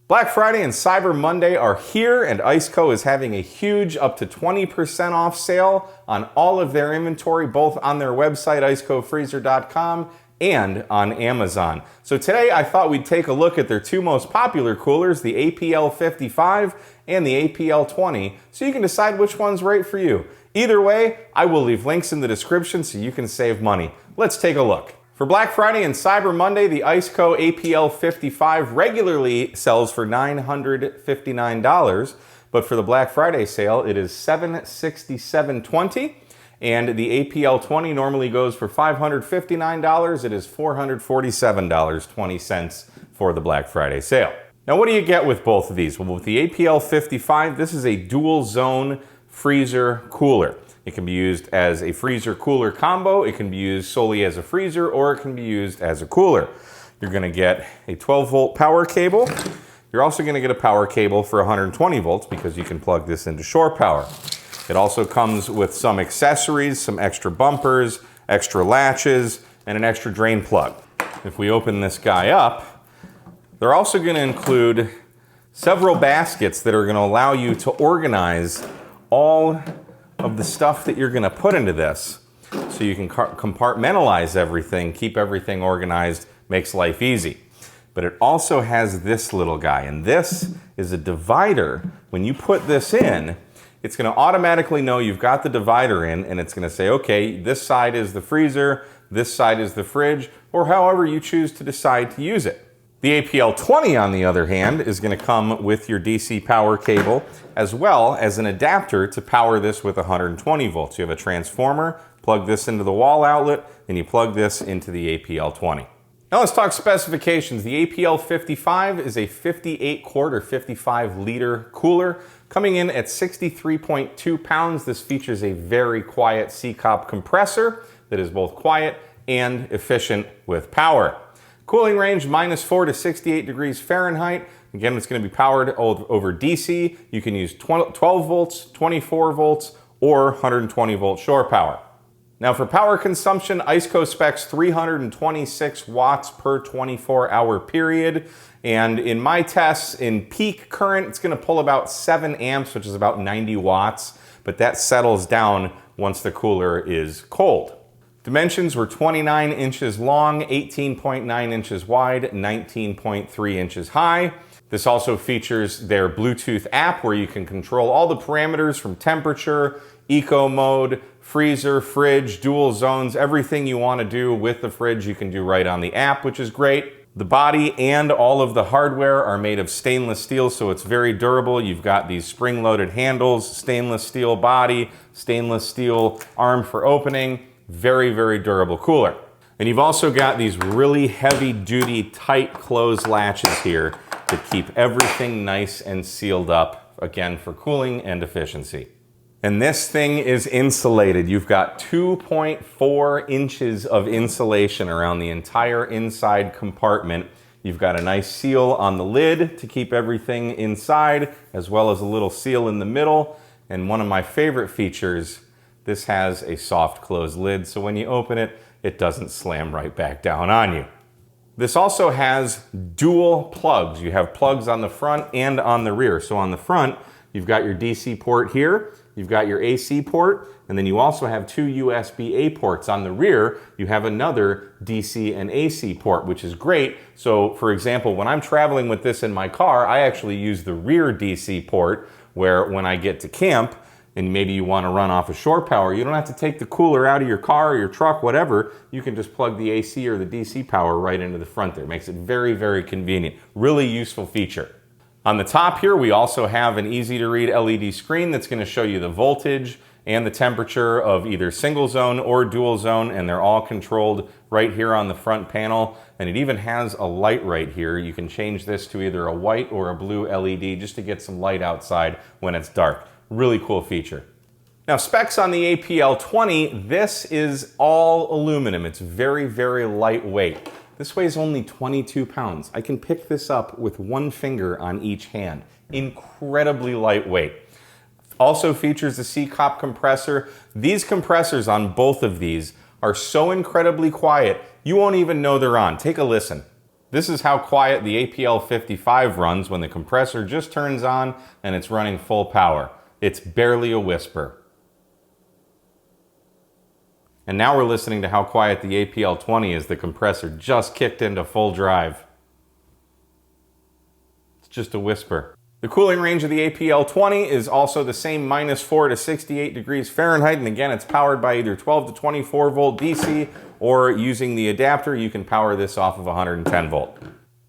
Black Friday and Cyber Monday are here, and ICECO is having a huge up to 20% off sale on all of their inventory, both on their website, icecofreezer.com, and on Amazon. So today I thought we'd take a look at their two most popular coolers, the APL55 and the APL20, so you can decide which one's right for you. Either way, I will leave links in the description so you can save money. Let's take a look. For Black Friday and Cyber Monday, the ICECO APL55 regularly sells for $959, but for the Black Friday sale, it is $767.20, and the APL20 normally goes for $559. It is $447.20 for the Black Friday sale. Now, what do you get with both of these? Well, with the APL55, this is a dual zone freezer cooler. It can be used as a freezer cooler combo, it can be used solely as a freezer, or it can be used as a cooler. You're gonna get a 12-volt power cable. You're also gonna get a power cable for 120 volts because you can plug this into shore power. It also comes with some accessories, some extra bumpers, extra latches, and an extra drain plug. If we open this guy up, they're also gonna include several baskets that are gonna allow you to organize all of the stuff that you're gonna put into this, so you can compartmentalize everything, keep everything organized, makes life easy. But it also has this little guy, and this is a divider. When you put this in, it's gonna automatically know you've got the divider in, and it's gonna say, okay, this side is the freezer, this side is the fridge, or however you choose to decide to use it. The APL20, on the other hand, is going to come with your DC power cable, as well as an adapter to power this with 120 volts. You have a transformer, plug this into the wall outlet, and you plug this into the APL20. Now let's talk specifications. The APL55 is a 58 quart or 55 liter cooler, coming in at 63.2 pounds. This features a very quiet CCOP compressor that is both quiet and efficient with power. Cooling range -4 to 68 degrees Fahrenheit. Again, it's going to be powered over DC. You can use 12 volts, 24 volts, or 120 volt shore power. Now for power consumption, ICECO specs 326 watts per 24-hour period. And in my tests, in peak current, it's going to pull about 7 amps, which is about 90 watts. But that settles down once the cooler is cold. Dimensions were 29 inches long, 18.9 inches wide, 19.3 inches high. This also features their Bluetooth app where you can control all the parameters from temperature, eco mode, freezer, fridge, dual zones, everything you want to do with the fridge you can do right on the app, which is great. The body and all of the hardware are made of stainless steel, so it's very durable. You've got these spring-loaded handles, stainless steel body, stainless steel arm for opening. Very, very durable cooler. And you've also got these really heavy duty tight closed latches here that keep everything nice and sealed up, again, for cooling and efficiency. And this thing is insulated. You've got 2.4 inches of insulation around the entire inside compartment. You've got a nice seal on the lid to keep everything inside, as well as a little seal in the middle. And one of my favorite features, this has a soft close lid, so when you open it, it doesn't slam right back down on you. This also has dual plugs. You have plugs on the front and on the rear. So on the front, you've got your DC port here, you've got your AC port, and then you also have 2 USB-A ports. On the rear, you have another DC and AC port, which is great. So for example, when I'm traveling with this in my car, I actually use the rear DC port, where when I get to camp, and maybe you want to run off of shore power, you don't have to take the cooler out of your car or your truck, whatever. You can just plug the AC or the DC power right into the front there. It makes it very, very convenient. Really useful feature. On the top here, we also have an easy-to-read LED screen that's going to show you the voltage and the temperature of either single zone or dual zone, and they're all controlled right here on the front panel. And it even has a light right here. You can change this to either a white or a blue LED just to get some light outside when it's dark. Really cool feature. Now specs on the APL20, this is all aluminum. It's very, very lightweight. This weighs only 22 pounds. I can pick this up with one finger on each hand. Incredibly lightweight. Also features the CCOP compressor. These compressors on both of these are so incredibly quiet, you won't even know they're on. Take a listen. This is how quiet the APL55 runs when the compressor just turns on and it's running full power. It's barely a whisper. And now we're listening to how quiet the APL20 is. The compressor just kicked into full drive. It's just a whisper. The cooling range of the APL20 is also the same -4 to 68 degrees Fahrenheit. And again, it's powered by either 12 to 24 volt DC or using the adapter, you can power this off of 110 volt.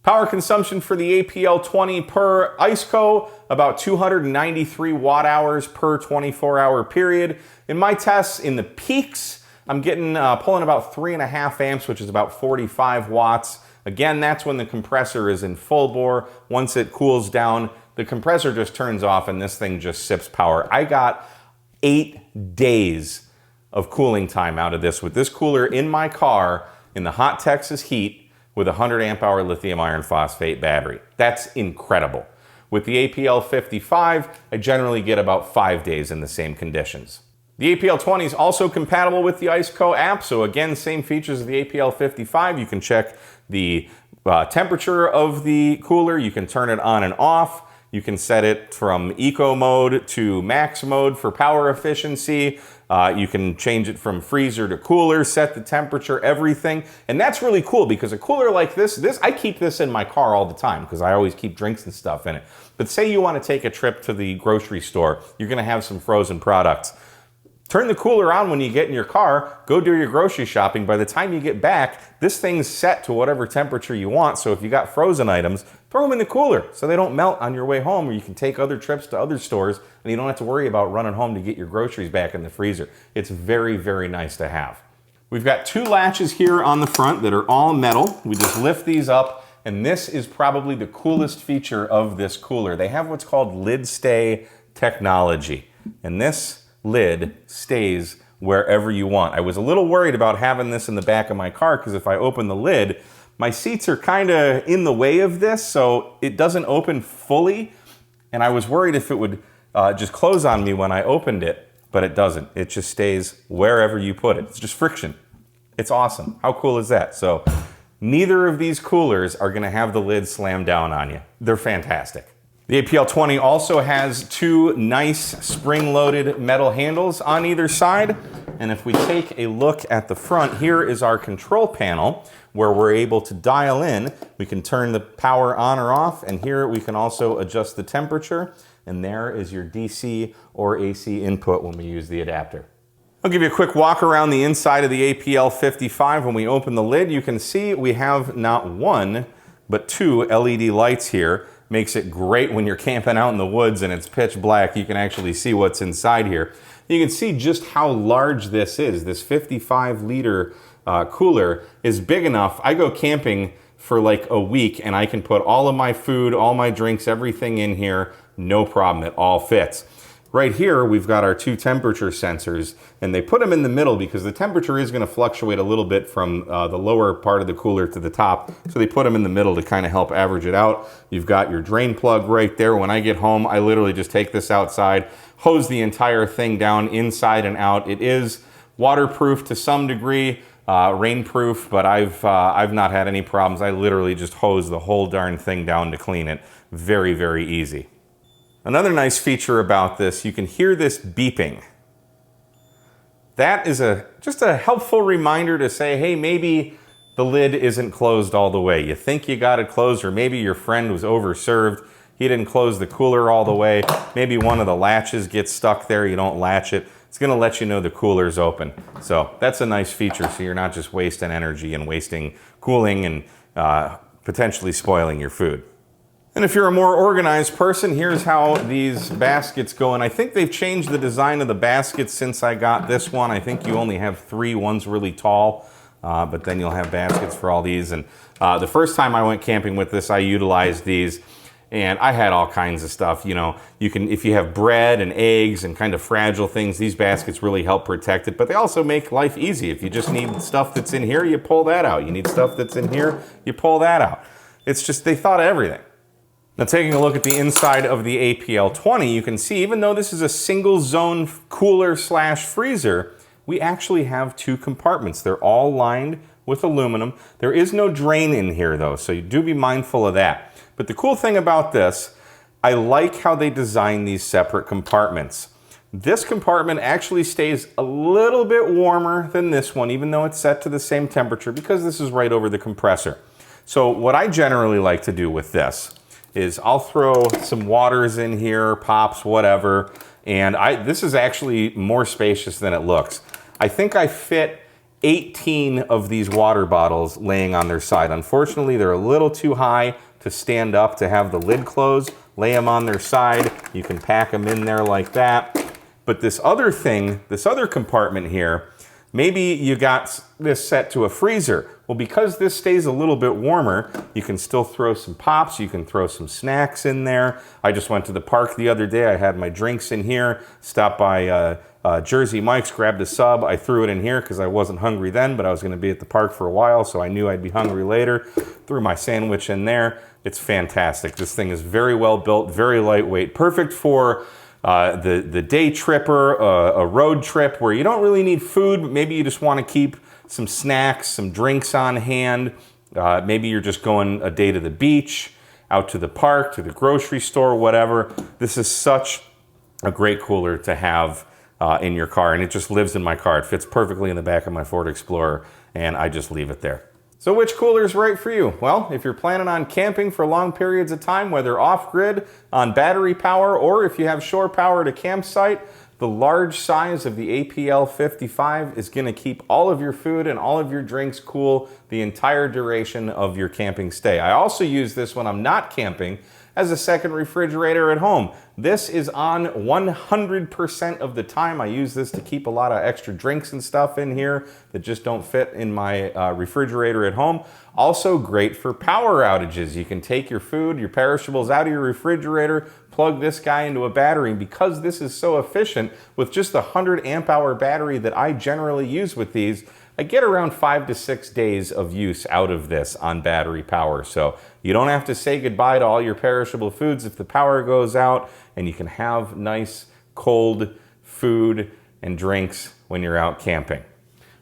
Power consumption for the APL20 per ICECO, about 293 watt hours per 24-hour period. In my tests, in the peaks, I'm getting pulling about 3.5 amps, which is about 45 watts. Again, that's when the compressor is in full bore. Once it cools down, the compressor just turns off and this thing just sips power. I got 8 days of cooling time out of this with this cooler in my car in the hot Texas heat with a 100 amp hour lithium iron phosphate battery. That's incredible. With the APL55, I generally get about 5 days in the same conditions. The APL20 is also compatible with the ICECO app, so again, same features as the APL55. You can check the temperature of the cooler, you can turn it on and off, you can set it from eco mode to max mode for power efficiency, you can change it from freezer to cooler, set the temperature, everything. And that's really cool because a cooler like this, I keep this in my car all the time because I always keep drinks and stuff in it. But say you want to take a trip to the grocery store, you're going to have some frozen products. Turn the cooler on when you get in your car, go do your grocery shopping. By the time you get back, this thing's set to whatever temperature you want. So if you got frozen items, throw them in the cooler so they don't melt on your way home, or you can take other trips to other stores and you don't have to worry about running home to get your groceries back in the freezer. It's very, very nice to have. We've got 2 latches here on the front that are all metal. We just lift these up, and this is probably the coolest feature of this cooler. They have what's called lid stay technology, and this lid stays wherever you want. I was a little worried about having this in the back of my car because if I open the lid, my seats are kind of in the way of this, so it doesn't open fully, and I was worried if it would just close on me when I opened it, but it doesn't. It just stays wherever you put it. It's just friction. It's awesome. How cool is that? So neither of these coolers are going to have the lid slam down on you. They're fantastic. The APL20 also has 2 nice spring-loaded metal handles on either side. And if we take a look at the front, here is our control panel where we're able to dial in. We can turn the power on or off, and here we can also adjust the temperature. And there is your DC or AC input when we use the adapter. I'll give you a quick walk around the inside of the APL55. When we open the lid, you can see we have not 1, but 2 LED lights here. Makes it great when you're camping out in the woods and it's pitch black. You can actually see what's inside here. You can see just how large this is. This 55-liter cooler is big enough. I go camping for like a week and I can put all of my food, all my drinks, everything in here. No problem, it all fits. Right here, we've got our 2 temperature sensors, and they put them in the middle because the temperature is going to fluctuate a little bit from the lower part of the cooler to the top. So they put them in the middle to kind of help average it out. You've got your drain plug right there. When I get home, I literally just take this outside, hose the entire thing down inside and out. It is waterproof to some degree, rainproof, but I've not had any problems. I literally just hose the whole darn thing down to clean it. Very, very easy. Another nice feature about this, you can hear this beeping. That is just a helpful reminder to say, hey, maybe the lid isn't closed all the way. You think you got it closed, or maybe your friend was overserved. He didn't close the cooler all the way. Maybe one of the latches gets stuck there. You don't latch it. It's going to let you know the cooler's open. So that's a nice feature, so you're not just wasting energy and wasting cooling and potentially spoiling your food. And if you're a more organized person, here's how these baskets go. And I think they've changed the design of the baskets since I got this one. I think you only have 3. One's really tall, but then you'll have baskets for all these. And the first time I went camping with this, I utilized these. And I had all kinds of stuff. You know, you can, if you have bread and eggs and kind of fragile things, these baskets really help protect it. But they also make life easy. If you just need stuff that's in here, you pull that out. You need stuff that's in here, you pull that out. It's just, they thought of everything. Now, taking a look at the inside of the APL20, you can see even though this is a single zone cooler slash freezer, we actually have 2 compartments. They're all lined with aluminum. There is no drain in here though, so you do be mindful of that. But the cool thing about this, I like how they design these separate compartments. This compartment actually stays a little bit warmer than this one, even though it's set to the same temperature, because this is right over the compressor. So what I generally like to do with this is I'll throw some waters in here, pops, whatever, and this is actually more spacious than it looks. I think I fit 18 of these water bottles laying on their side. Unfortunately, they're a little too high to stand up to have the lid closed. Lay them on their side. You can pack them in there like that. But this other thing, this other compartment here, maybe you got this set to a freezer. Well, because this stays a little bit warmer, you can still throw some pops, you can throw some snacks in there. I just went to the park the other day. I had my drinks in here, stopped by Jersey Mike's, grabbed a sub. I threw it in here because I wasn't hungry then, but I was going to be at the park for a while, so I knew I'd be hungry later. Threw my sandwich in there. It's fantastic. This thing is very well built, very lightweight, perfect for the day tripper, a road trip where you don't really need food, but maybe you just want to keep some snacks, some drinks on hand. Maybe you're just going a day to the beach, out to the park, to the grocery store, whatever. This is such a great cooler to have in your car, and it just lives in my car. It fits perfectly in the back of my Ford Explorer, and I just leave it there. So which cooler is right for you? Well, if you're planning on camping for long periods of time, whether off-grid, on battery power, or if you have shore power to campsite, the large size of the APL55 is going to keep all of your food and all of your drinks cool the entire duration of your camping stay. I also use this when I'm not camping as a second refrigerator at home. This is on 100% of the time. I use this to keep a lot of extra drinks and stuff in here that just don't fit in my refrigerator at home. Also great for power outages. You can take your food, your perishables out of your refrigerator, plug this guy into a battery. Because this is so efficient, with just the 100 amp hour battery that I generally use with these, I get around 5 to 6 days of use out of this on battery power. So you don't have to say goodbye to all your perishable foods if the power goes out, and you can have nice cold food and drinks when you're out camping.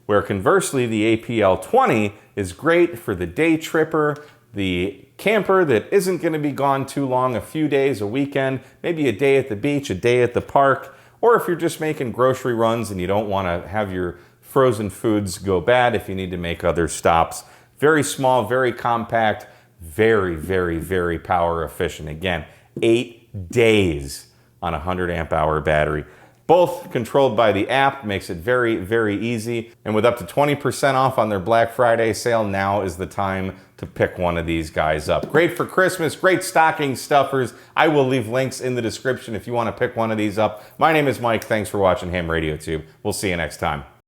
Where conversely, the APL20 is great for the day tripper, the camper that isn't going to be gone too long, a few days, a weekend, maybe a day at the beach, a day at the park, or if you're just making grocery runs and you don't want to have your frozen foods go bad if you need to make other stops. Very small, very compact, very, very, very power efficient. Again, 8 days on a 100 amp hour battery. Both controlled by the app, makes it very, very easy. And with up to 20% off on their Black Friday sale, now is the time to pick one of these guys up. Great for Christmas, great stocking stuffers. I will leave links in the description if you want to pick one of these up. My name is Mike. Thanks for watching Ham Radio Tube. We'll see you next time.